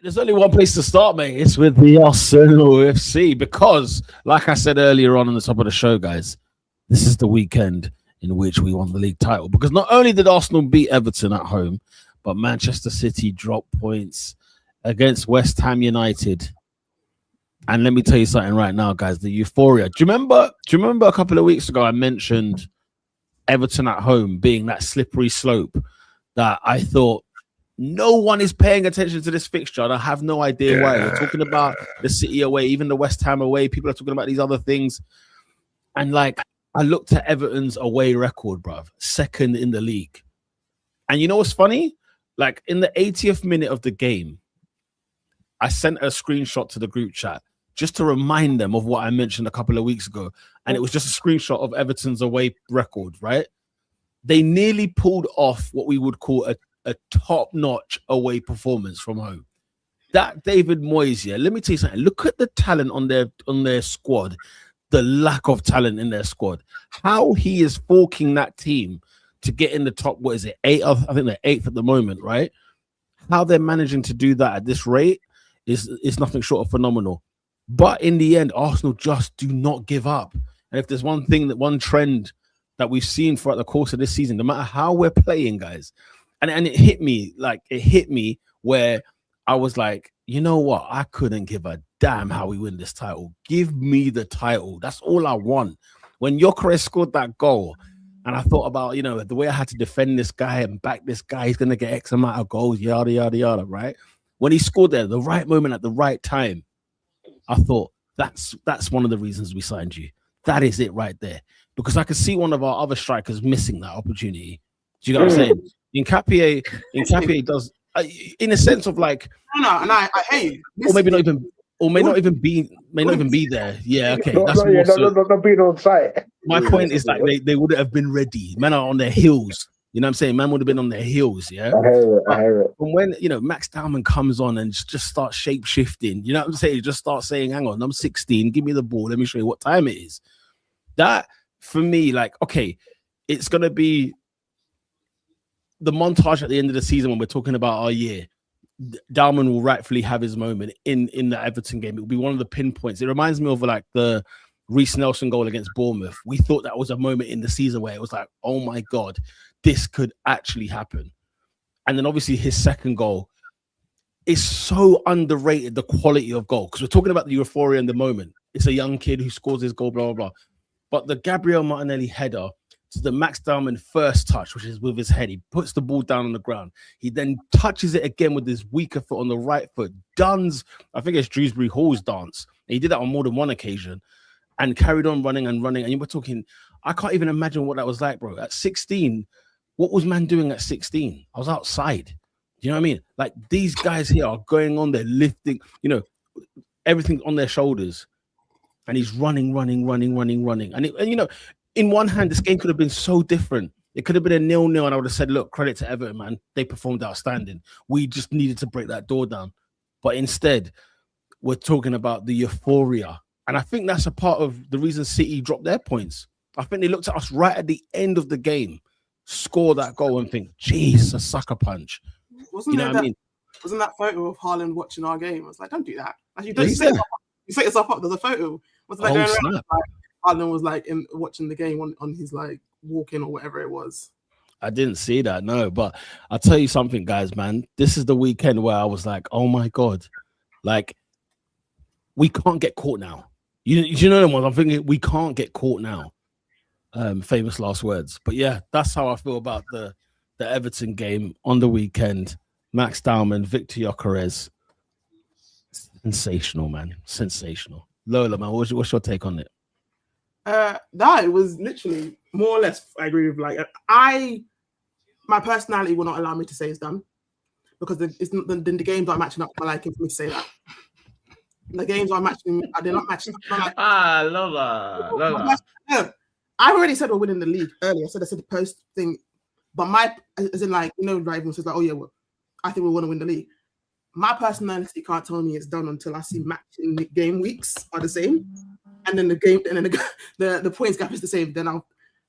There's only one place to start, mate. It's with the Arsenal FC because, like I said earlier on the top of the show, guys, this is the weekend in which we won the league title. Because not only did Arsenal beat Everton at home, but Manchester City dropped points against West Ham United. And let me tell you something right now, guys. The euphoria. Do you remember a couple of weeks ago I mentioned Everton at home being that slippery slope that I thought no one is paying attention to this fixture, and I have no idea why. We're talking about the City away, even the West Ham away. People are talking about these other things. And like, I looked at Everton's away record, bruv, second in the league. And you know what's funny? Like, in the 80th minute of the game, I sent a screenshot to the group chat just to remind them of what I mentioned a couple of weeks ago. And it was just a screenshot of Everton's away record, right? They nearly pulled off what we would call a top-notch away performance from home. That David Moyes, yeah, let me tell you something. Look at the talent on their squad, the lack of talent in their squad. How he is forking that team to get in the top, what is it, 8th? I think they're 8th at the moment, right? How they're managing to do that at this rate is nothing short of phenomenal. But in the end, Arsenal just do not give up. And if there's one trend that we've seen throughout the course of this season, no matter how we're playing, guys, and it hit me where I was like, you know what? I couldn't give a damn how we win this title. Give me the title. That's all I want. When Gyökeres scored that goal, and I thought about, the way I had to defend this guy and back this guy, he's going to get X amount of goals, yada, yada, yada, right? When he scored there, the right moment at the right time, I thought, that's one of the reasons we signed you. That is it right there. Because I could see one of our other strikers missing that opportunity. Do you know what I'm saying? Nkapie does, in a sense of like, I hate you. Or maybe not even, or may not even be there. Yeah, okay. Not being on site. My point is like they would have been ready. Men are on their heels. You know what I'm saying? Man would have been on their heels. Yeah. I hear it. From when Max Dowman comes on and just starts shape shifting, you know what I'm saying? Just start saying, "Hang on, I'm 16. Give me the ball. Let me show you what time it is." That for me, like, okay, it's gonna be the montage at the end of the season when we're talking about our year. Dalman will rightfully have his moment in the Everton game. It will be one of the pinpoints. It reminds me of like the Reece Nelson goal against Bournemouth. We thought that was a moment in the season where it was like, oh my God, this could actually happen. And then obviously his second goal is so underrated, the quality of goal, because we're talking about the euphoria in the moment. It's a young kid who scores his goal, blah, blah, blah. But the Gabriel Martinelli header to the Max Dowman first touch, which is with his head, he puts the ball down on the ground. He then touches it again with his weaker foot on the right foot. Duns, I think it's Dewsbury Hall's dance. And he did that on more than one occasion and carried on running and running. And you were talking, I can't even imagine what that was like, bro. At 16, what was man doing at 16? I was outside. You know what I mean? Like, these guys here are going on, they're lifting, everything on their shoulders. And he's running. And in one hand, this game could have been so different. It could have been a 0-0, and I would have said, look, credit to Everton, man. They performed outstanding. We just needed to break that door down. But instead, we're talking about the euphoria. And I think that's a part of the reason City dropped their points. I think they looked at us right at the end of the game, score that goal, and think, jeez, a sucker punch. Wasn't that photo of Haaland watching our game? I was like, don't do that. Like, you set yourself up. There's a photo. Wasn't that going around? Haaland was like watching the game on his like walk-in or whatever it was. I didn't see that, no. But I'll tell you something, guys, man. This is the weekend where I was like, oh my God, like, we can't get caught now. You know what I'm thinking? We can't get caught now. Famous last words. But yeah, that's how I feel about the Everton game on the weekend. Max Dowman, Victor Gyökeres. Sensational, man. Sensational. Lola, man, what's your take on it? It was literally more or less, I agree with, like, my personality will not allow me to say it's done, because the games aren't matching up to my liking for me to say that. The games are matching, they're not matching up to my liking. Lola. I've already said we're winning the league earlier. I said the post thing, but as in, like, everyone says like, oh yeah, well, I think we want to win the league. My personality can't tell me it's done until I see matching game weeks are the same, and then the points gap is the same. Then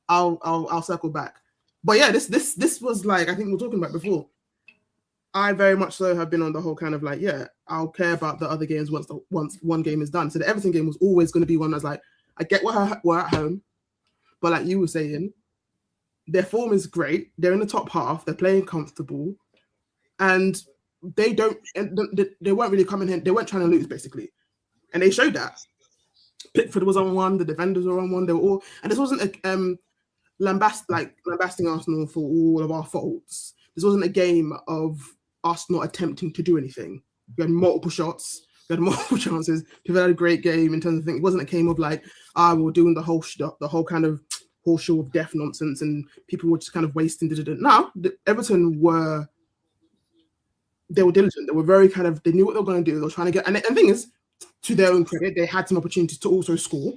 I'll circle back. But yeah, this was like, I think we were talking about before. I very much so have been on the whole kind of like, yeah, I'll care about the other games once one game is done. So the Everton game was always going to be one that's like, I get we're at home, but like you were saying, their form is great. They're in the top half. They're playing comfortable, and they weren't really coming in. They weren't trying to lose basically, and they showed that. Pickford was on one. The defenders were on one. They were all, and this wasn't a lambasting Arsenal for all of our faults. This wasn't a game of us not attempting to do anything. We had multiple shots. We had multiple chances. We've had a great game in terms of things. It wasn't a game of like, we're doing the whole kind of horseshoe of death nonsense and people were just kind of wasting. No, Everton were diligent. They were very kind of, they knew what they were going to do. They were trying to get, and the thing is, to their own credit, they had some opportunities to also score.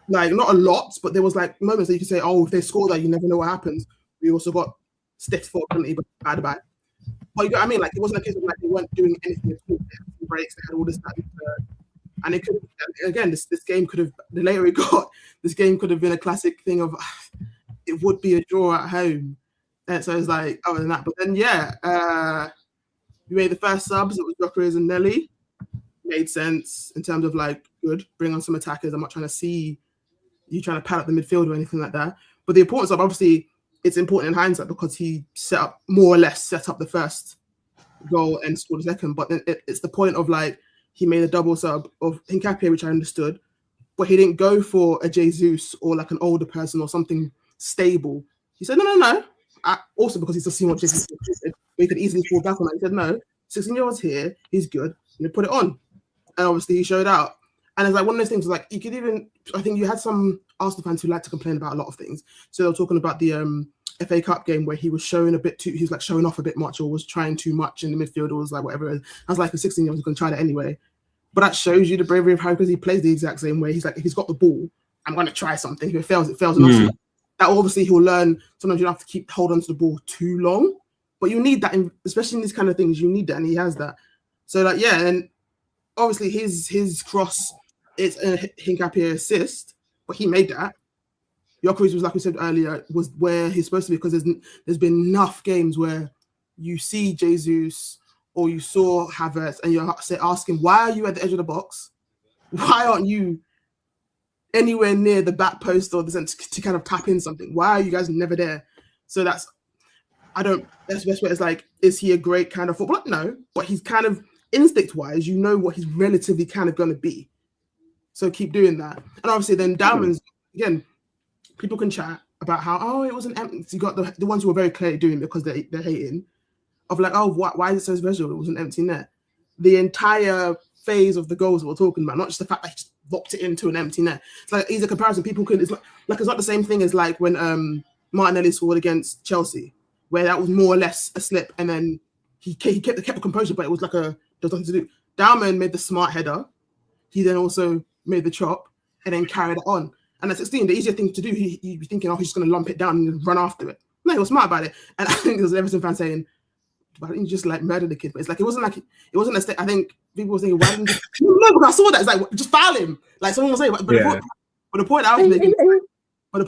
Like, not a lot, but there was like moments that you could say, oh, if they score that, you never know what happens. We also got stiff for penalty, but bad. But you know what I mean? Like, it wasn't a case of like they weren't doing anything at all. They had breaks, they had all this, that, and it could have, again, this game could have, the later it got, this game could have been a classic thing of, it would be a draw at home. And so it's like, other than that. But then, we made the first subs. It was Jokeris and Nelly. Made sense in terms of like, good, bring on some attackers. I'm not trying to see you trying to pad up the midfield or anything like that. But the importance of, obviously, it's important in hindsight because he more or less set up the first goal and scored the second. But then it's the point of like, he made a double sub of Hincapié, which I understood, but he didn't go for a Jesus or like an older person or something stable. He said, no. Also, because he's just seen what Jesus did, he could easily fall back on that. He said, no, 16-year-old's here, he's good, you put it on. And obviously he showed out. And it's like one of those things, like you could even, I think you had some Arsenal fans who like to complain about a lot of things. So they were talking about the FA Cup game where he was showing a bit too, he was like showing off a bit much or was trying too much in the midfield or was like whatever. I was like, a 16-year-old is going to try that anyway. But that shows you the bravery of how, because he plays the exact same way. He's like, if he's got the ball, I'm going to try something. If it fails, it fails. And that obviously he'll learn. Sometimes you don't have to keep hold on to the ball too long, but you need that, especially in these kind of things, you need that. And he has that. So like, yeah. And obviously his cross, it's a Hincapié assist, but he made that. Jokeris was, like we said earlier, was where he's supposed to be, because there's been enough games where you see Jesus or you saw Havertz and you're asking, why are you at the edge of the box? Why aren't you anywhere near the back post or to kind of tap in something? Why are you guys never there? So that's the best way. It's like, is he a great kind of footballer? No, but he's kind of instinct-wise, you know what he's relatively kind of going to be. So keep doing that. And obviously then Dalman's, again, people can chat about how, it wasn't empty. So you got the ones who are very clearly doing it because they're hating, of like, why is it so special? It was an empty net. The entire phase of the goals that we're talking about, not just the fact that he just locked it into an empty net. It's like, easy comparison. People can, it's not the same thing as like when Martinelli scored against Chelsea, where that was more or less a slip and then he kept the composure, but it was like there was nothing to do. Dalman made the smart header. He then also made the chop and then carried it on. And at 16, the easier thing to do, he'd be thinking, he's just going to lump it down and run after it. No, he was smart about it. And I think there was an Everton fan saying, why didn't you just like murder the kid? But it's like, it wasn't a state. I think people were thinking, why didn't you? No, because I saw that. It's like, just foul him. Like someone was saying, but the point I was making was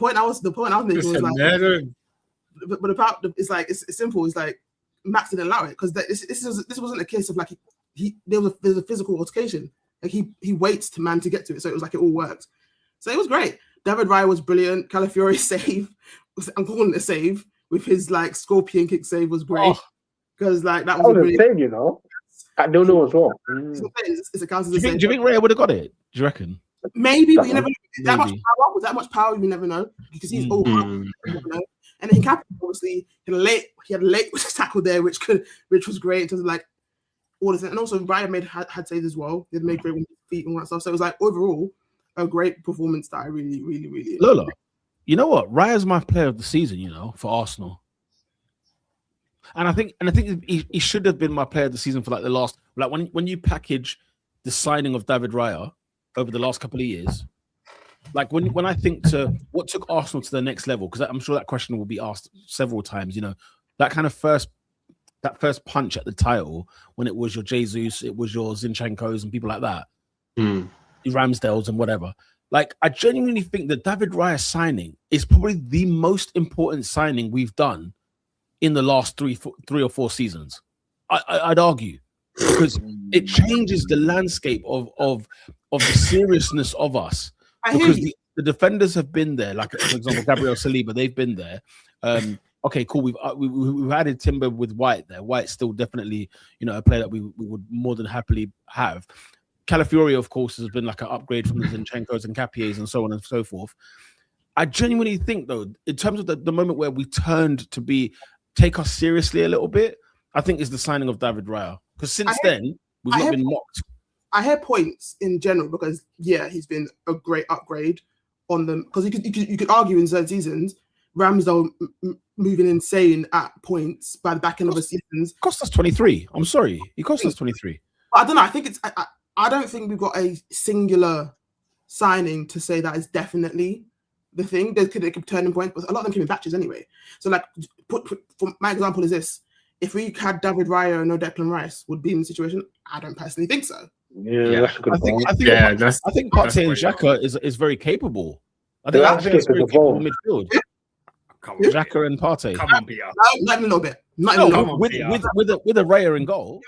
like, it's like, it's simple. It's like, Max didn't allow it because this wasn't a case of like, there's a physical altercation. Like he waits to get to it. So it was like, it all worked. So it was great. David Raya was brilliant. Calafiori's save, I'm calling it a save, with his like scorpion kick save was great. Because like that was a save, you know. I don't know as well. It's a counter. Do you think Raya would have got it? Do you reckon? Maybe, but you never know. That much power, you never know. Because he's old. And then Cap, obviously, he had a late tackle there, which was great in terms of like all this. And also Raya had saves as well. He had made great feet and all that stuff. So it was like overall a great performance that I really, really, really enjoyed. Lola, you know what? Raya's my player of the season, you know, for Arsenal. And I think he should have been my player of the season for like the last, like when you package the signing of David Raya over the last couple of years, like when I think to what took Arsenal to the next level, because I'm sure that question will be asked several times, you know, that kind of first punch at the title when it was your Jesus, it was your Zinchenko's and people like that, Ramsdale's and whatever. Like, I genuinely think that David Raya signing is probably the most important signing we've done in the last three or four seasons. I'd argue because it changes the landscape of the seriousness of us. I hear Because you. the defenders have been there, like for example, Gabriel Saliba, they've been there. Okay, cool. We've added Timber with White there. White's still definitely, a player that we would more than happily have. Calafiori, of course, has been like an upgrade from the Zinchenkos and Capiers and so on and so forth. I genuinely think, though, in terms of the moment where we turned to take us seriously a little bit, I think is the signing of David Raya. Because since then, we've not been mocked. I hear points in general because, he's been a great upgrade on them. Because you could argue in certain seasons, Ramsdale moving insane at points by the back end of the seasons. Cost us 23. I'm sorry. He cost us 23. I don't know. I think I don't think we've got a singular signing to say that is definitely the thing. There could be turning points, but a lot of them came in batches anyway. So, like, for my example is this: if we had David Raya and no Declan Rice, would be in the situation. I don't personally think so. Yeah, that's a good point. I think Partey and Xhaka is very capable. I think that's very capable midfield. Come on, Xhaka and Partey. Come on, Peter. Not even a little bit. With a Raya in goal.